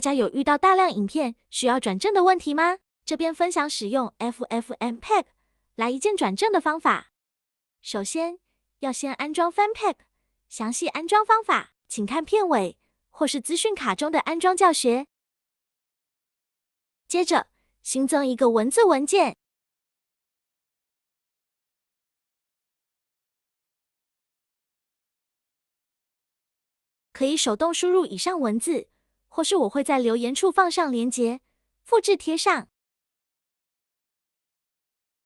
家有遇到大量影片需要转正的问题吗？这边分享使用 FFmpeg 来一键转正的方法。首先，要先安装 Fmpeg， 详细安装方法，请看片尾或是资讯卡中的安装教学。接着，新增一个文字文件，可以手动输入以上文字，或是我会在留言处放上连结，复制贴上。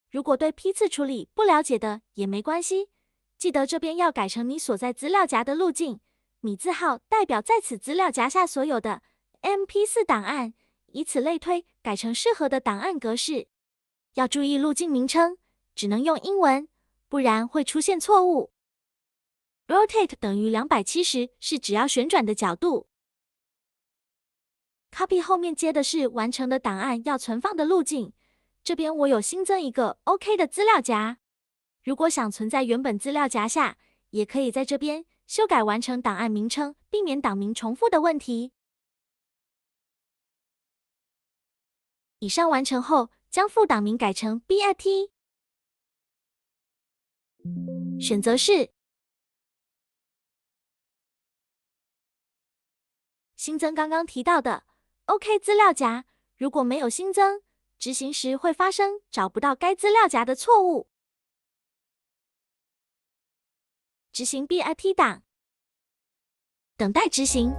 如果对批次处理不了解的也没关系，记得这边要改成你所在资料夹的路径，米字号代表在此资料夹下所有的 MP4 档案，以此类推，改成适合的档案格式。要注意路径名称，只能用英文，不然会出现错误。Rotate 等于270是只要旋转的角度。Copy 后面接的是完成的档案要存放的路径，这边我有新增一个 OK 的资料夹。如果想存在原本资料夹下，也可以在这边修改完成档案名称，避免档名重复的问题。以上完成后，将副档名改成 BAT， 选择是新增刚刚提到的 OK 资料夹，如果没有新增，执行时会发生找不到该资料夹的错误。执行 BAT 档，等待执行。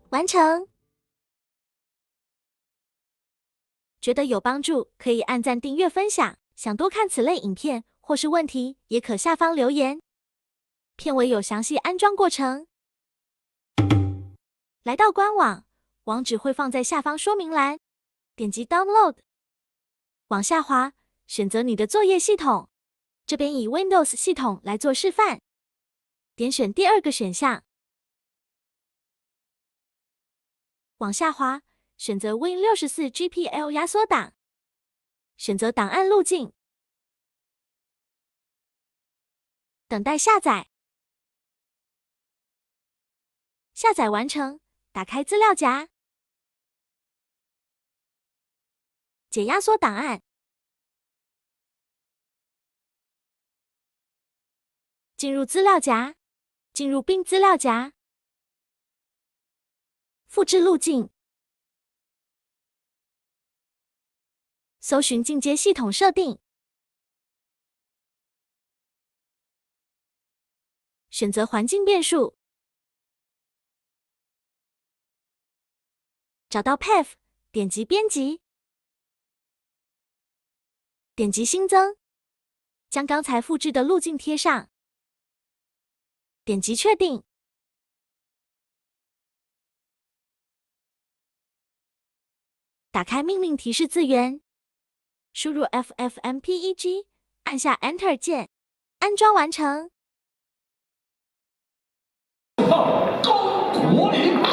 完成。觉得有帮助，可以按赞、订阅、分享。想多看此类影片或是问题，也可下方留言。片尾有详细安装过程。来到官网，网址会放在下方说明栏，点击 Download， 往下滑，选择你的作业系统。这边以 Windows 系统来做示范，点选第二个选项，往下滑，选择 Win64 GPL 压缩档，选择档案路径，等待下载。下载完成，打开资料夹，解压缩档案，进入资料夹，进入并资料夹，复制路径，搜寻进阶系统设定，选择环境变数，找到 Path， 点击编辑，点击新增，将刚才复制的路径贴上，点击确定。打开命令提示字源，输入 FFmpeg， 按下 Enter 键，安装完成。高国林。